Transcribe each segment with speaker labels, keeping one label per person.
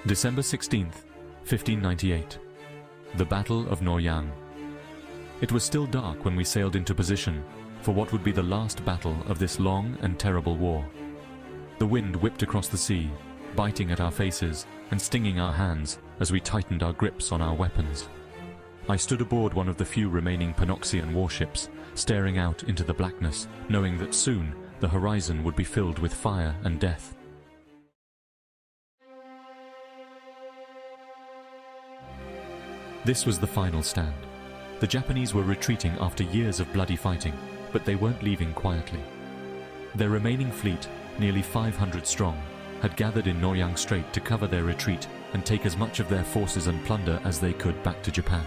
Speaker 1: December 16th, 1598. The Battle of Noryang. It was still dark when we sailed into position for what would be the last battle of this long and terrible war. The wind whipped across the sea, biting at our faces and stinging our hands as we tightened our grips on our weapons. I stood aboard one of the few remaining Panoxian warships, staring out into the blackness, knowing that soon the horizon would be filled with fire and death. This was the final stand. The Japanese were retreating after years of bloody fighting, but they weren't leaving quietly. Their remaining fleet, nearly 500 strong, had gathered in Noryang Strait to cover their retreat and take as much of their forces and plunder as they could back to Japan.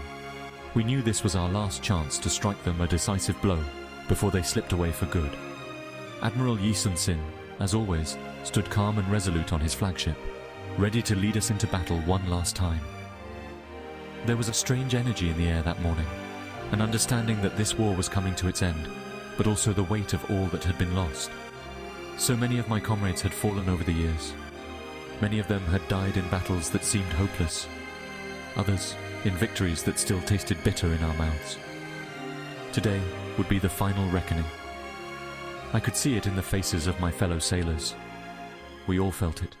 Speaker 1: We knew this was our last chance to strike them a decisive blow before they slipped away for good. Admiral Yi Sun-sin, as always, stood calm and resolute on his flagship, ready to lead us into battle one last time. There was a strange energy in the air that morning, an understanding that this war was coming to its end, but also the weight of all that had been lost. So many of my comrades had fallen over the years. Many of them had died in battles that seemed hopeless. Others in victories that still tasted bitter in our mouths. Today would be the final reckoning. I could see it in the faces of my fellow sailors. We all felt it.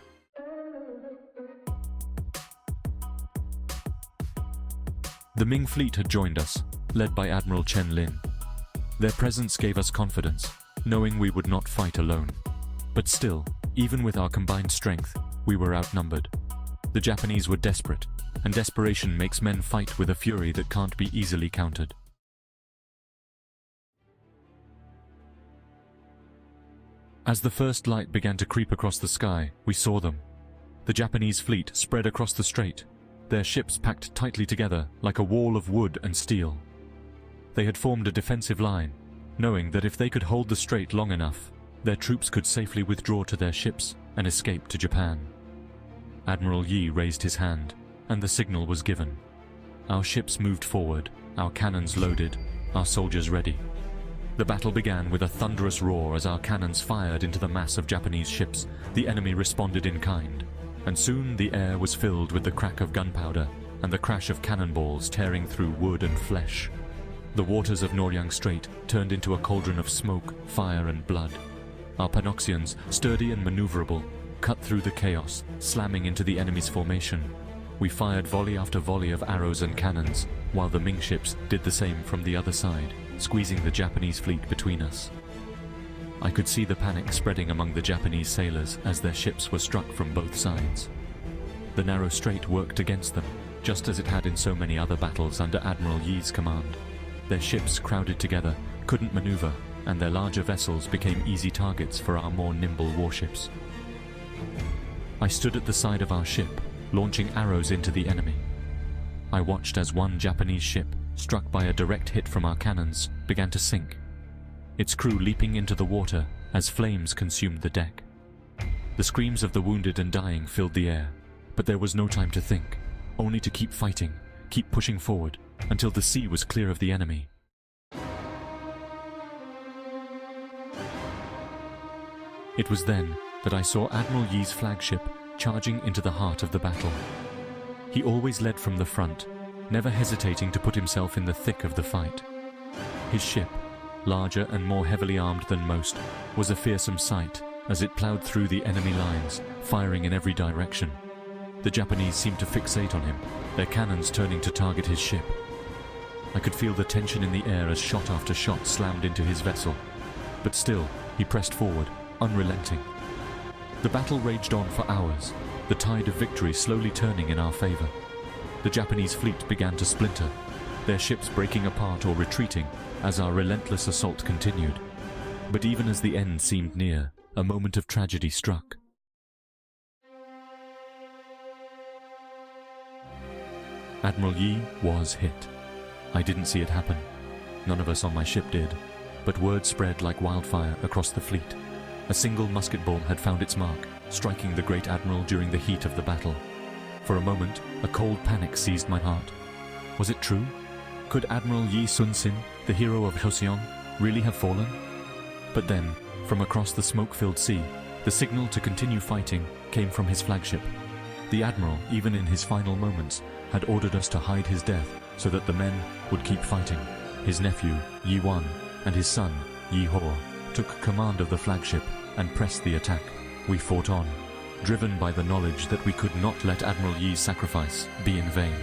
Speaker 1: The Ming Fleet had joined us, led by Admiral Chen Lin. Their presence gave us confidence, knowing we would not fight alone. But still, even with our combined strength, we were outnumbered. The Japanese were desperate, and desperation makes men fight with a fury that can't be easily countered. As the first light began to creep across the sky, we saw them. The Japanese fleet spread across the strait, their ships packed tightly together like a wall of wood and steel. They had formed a defensive line, knowing that if they could hold the strait long enough, their troops could safely withdraw to their ships and escape to Japan. Admiral Yi raised his hand, and the signal was given. Our ships moved forward, our cannons loaded, our soldiers ready. The battle began with a thunderous roar as our cannons fired into the mass of Japanese ships. The enemy responded in kind, and soon the air was filled with the crack of gunpowder and the crash of cannonballs tearing through wood and flesh. The waters of Noryang Strait turned into a cauldron of smoke, fire and blood. Our Panoxians, sturdy and maneuverable, cut through the chaos, slamming into the enemy's formation. We fired volley after volley of arrows and cannons, while the Ming ships did the same from the other side, squeezing the Japanese fleet between us. I could see the panic spreading among the Japanese sailors as their ships were struck from both sides. The narrow strait worked against them, just as it had in so many other battles under Admiral Yi's command. Their ships crowded together, couldn't maneuver, and their larger vessels became easy targets for our more nimble warships. I stood at the side of our ship, launching arrows into the enemy. I watched as one Japanese ship, struck by a direct hit from our cannons, began to sink, its crew leaping into the water as flames consumed the deck. The screams of the wounded and dying filled the air, but there was no time to think, only to keep fighting, keep pushing forward, until the sea was clear of the enemy. It was then that I saw Admiral Yi's flagship charging into the heart of the battle. He always led from the front, never hesitating to put himself in the thick of the fight. His ship, larger and more heavily armed than most, was a fearsome sight as it ploughed through the enemy lines, firing in every direction. The Japanese seemed to fixate on him, their cannons turning to target his ship. I could feel the tension in the air as shot after shot slammed into his vessel, but still he pressed forward, unrelenting. The battle raged on for hours, the tide of victory slowly turning in our favor. The Japanese fleet began to splinter, their ships breaking apart or retreating as our relentless assault continued. But even as the end seemed near, a moment of tragedy struck. Admiral Yi was hit. I didn't see it happen. None of us on my ship did, but word spread like wildfire across the fleet. A single musket ball had found its mark, striking the great admiral during the heat of the battle. For a moment, a cold panic seized my heart. Was it true? Could Admiral Yi Sun-sin, the hero of Joseon, really have fallen? But then, from across the smoke-filled sea, the signal to continue fighting came from his flagship. The admiral, even in his final moments, had ordered us to hide his death so that the men would keep fighting. His nephew, Yi Wan, and his son, Yi Ho, took command of the flagship and pressed the attack. We fought on, driven by the knowledge that we could not let Admiral Yi's sacrifice be in vain.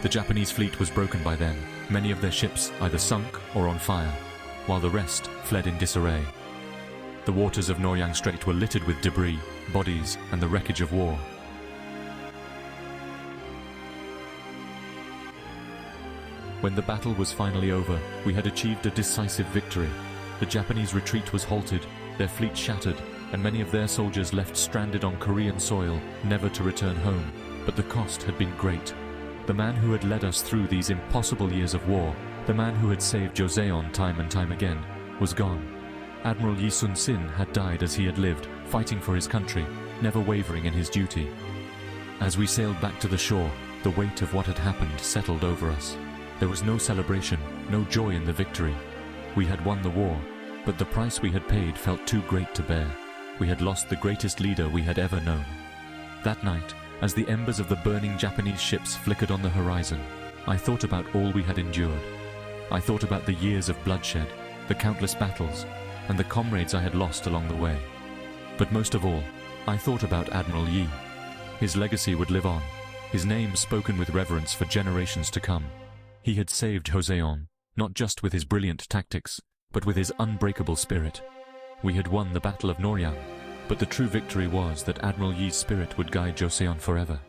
Speaker 1: The Japanese fleet was broken by then, many of their ships either sunk or on fire, while the rest fled in disarray. The waters of Noryang Strait were littered with debris, bodies, and the wreckage of war. When the battle was finally over, we had achieved a decisive victory. The Japanese retreat was halted, their fleet shattered, and many of their soldiers left stranded on Korean soil, never to return home. But the cost had been great. The man who had led us through these impossible years of war, the man who had saved Joseon time and time again, was gone. Admiral Yi Sun-sin had died as he had lived, fighting for his country, never wavering in his duty. As we sailed back to the shore, the weight of what had happened settled over us. There was no celebration, no joy in the victory. We had won the war, but the price we had paid felt too great to bear. We had lost the greatest leader we had ever known. That night, as the embers of the burning Japanese ships flickered on the horizon, I thought about all we had endured. I thought about the years of bloodshed, the countless battles, and the comrades I had lost along the way. But most of all, I thought about Admiral Yi. His legacy would live on, his name spoken with reverence for generations to come. He had saved Joseon, not just with his brilliant tactics, but with his unbreakable spirit. We had won the Battle of Noryang, but the true victory was that Admiral Yi's spirit would guide Joseon forever.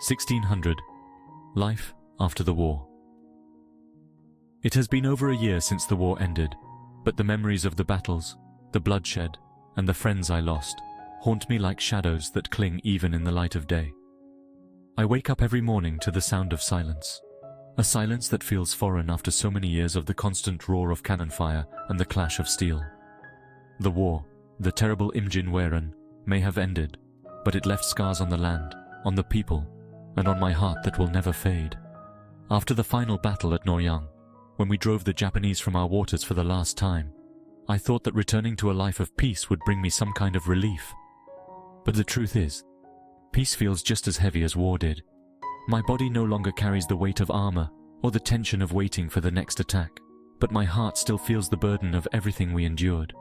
Speaker 1: (1600) Life after the war. It has been over a year since the war ended, but the memories of the battles, the bloodshed, and the friends I lost haunt me like shadows that cling even in the light of day. I wake up every morning to the sound of silence, a silence that feels foreign after so many years of the constant roar of cannon fire and the clash of steel. The war, the terrible Imjin may have ended, but it left scars on the land, on the people, and on my heart that will never fade. After the final battle at Noryang, when we drove the Japanese from our waters for the last time, I thought that returning to a life of peace would bring me some kind of relief. But the truth is, peace feels just as heavy as war did. My body no longer carries the weight of armor or the tension of waiting for the next attack, but my heart still feels the burden of everything we endured.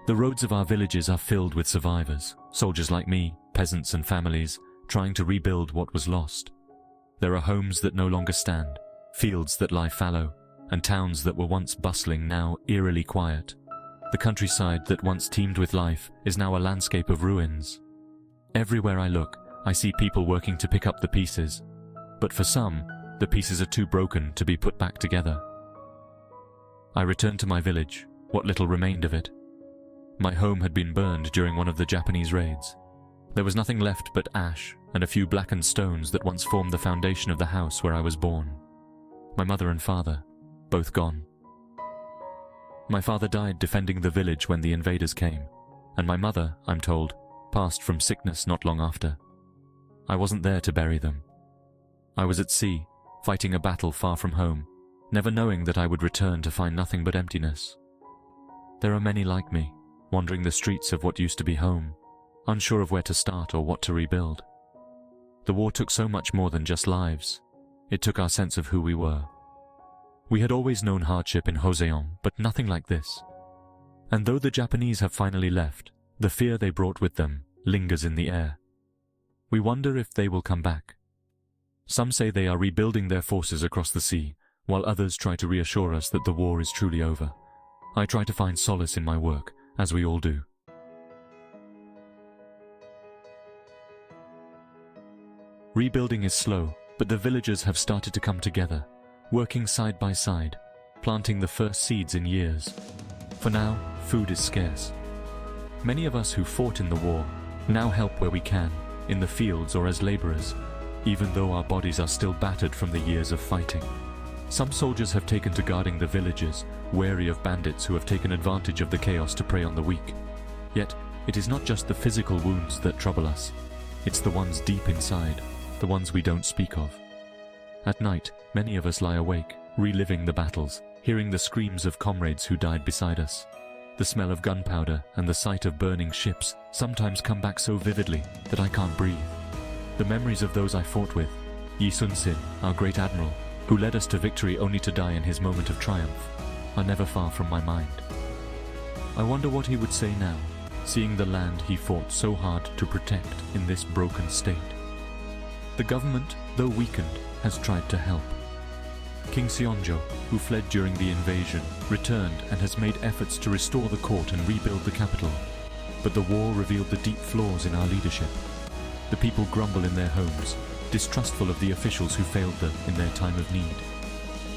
Speaker 1: The roads of our villages are filled with survivors, soldiers like me, peasants and families, trying to rebuild what was lost. There are homes that no longer stand, fields that lie fallow, and towns that were once bustling now eerily quiet. The countryside that once teemed with life is now a landscape of ruins. Everywhere I look, I see people working to pick up the pieces, but for some, the pieces are too broken to be put back together. I returned to my village, what little remained of it. My home had been burned during one of the Japanese raids. There was nothing left but ash and a few blackened stones that once formed the foundation of the house where I was born. My mother and father, both gone. My father died defending the village when the invaders came, and my mother, I'm told, passed from sickness not long after. I wasn't there to bury them. I was at sea, fighting a battle far from home, never knowing that I would return to find nothing but emptiness. There are many like me, wandering the streets of what used to be home, unsure of where to start or what to rebuild. The war took so much more than just lives. It took our sense of who we were. We had always known hardship in Joseon, but nothing like this. And though the Japanese have finally left, the fear they brought with them lingers in the air. We wonder if they will come back. Some say they are rebuilding their forces across the sea, while others try to reassure us that the war is truly over. I try to find solace in my work, as we all do. Rebuilding is slow, but the villagers have started to come together, working side by side, planting the first seeds in years. For now, food is scarce. Many of us who fought in the war now help where we can, in the fields or as laborers, even though our bodies are still battered from the years of fighting. Some soldiers have taken to guarding the villages, wary of bandits who have taken advantage of the chaos to prey on the weak. Yet, it is not just the physical wounds that trouble us. It's the ones deep inside, the ones we don't speak of. At night, many of us lie awake, reliving the battles, hearing the screams of comrades who died beside us. The smell of gunpowder and the sight of burning ships sometimes come back so vividly that I can't breathe. The memories of those I fought with, Yi Sun-sin, our great admiral, who led us to victory only to die in his moment of triumph, are never far from my mind. I wonder what he would say now, seeing the land he fought so hard to protect in this broken state. The government, though weakened, has tried to help. King Seonjo, who fled during the invasion, returned and has made efforts to restore the court and rebuild the capital. But the war revealed the deep flaws in our leadership. The people grumble in their homes, distrustful of the officials who failed them in their time of need.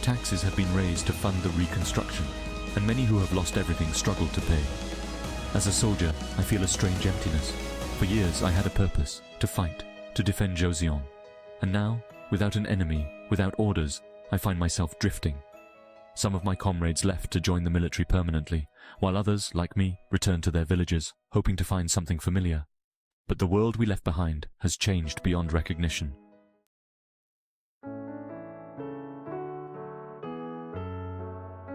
Speaker 1: Taxes have been raised to fund the reconstruction, and many who have lost everything struggle to pay. As a soldier, I feel a strange emptiness. For years I had a purpose, to fight, to defend Joseon. And now, without an enemy, without orders, I find myself drifting. Some of my comrades left to join the military permanently, while others, like me, returned to their villages, hoping to find something familiar. But the world we left behind has changed beyond recognition.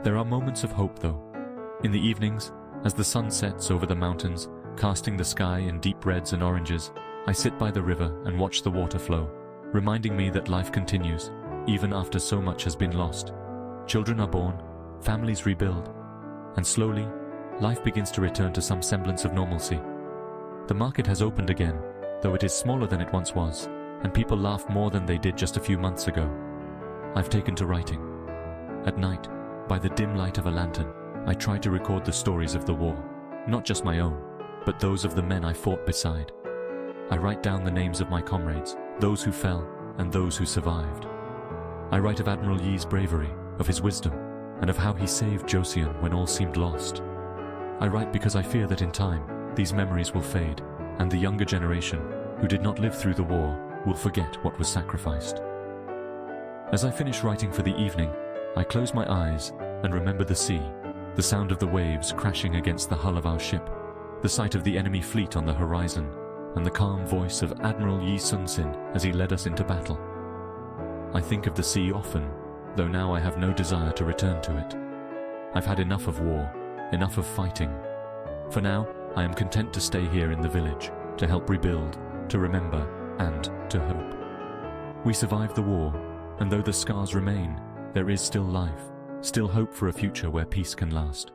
Speaker 1: There are moments of hope, though. In the evenings, as the sun sets over the mountains, casting the sky in deep reds and oranges, I sit by the river and watch the water flow, reminding me that life continues, even after so much has been lost. Children are born, families rebuild, and slowly, life begins to return to some semblance of normalcy. The market has opened again, though it is smaller than it once was, and people laugh more than they did just a few months ago. I've taken to writing. At night, by the dim light of a lantern, I try to record the stories of the war, not just my own, but those of the men I fought beside. I write down the names of my comrades, those who fell and those who survived. I write of Admiral Yi's bravery, of his wisdom, and of how he saved Joseon when all seemed lost. I write because I fear that in time, these memories will fade, and the younger generation, who did not live through the war, will forget what was sacrificed. As I finish writing for the evening, I close my eyes and remember the sea, the sound of the waves crashing against the hull of our ship, the sight of the enemy fleet on the horizon, and the calm voice of Admiral Yi Sun-sin as he led us into battle. I think of the sea often, though now I have no desire to return to it. I've had enough of war, enough of fighting. For now, I am content to stay here in the village, to help rebuild, to remember, and to hope. We survived the war, and though the scars remain, there is still life, still hope for a future where peace can last.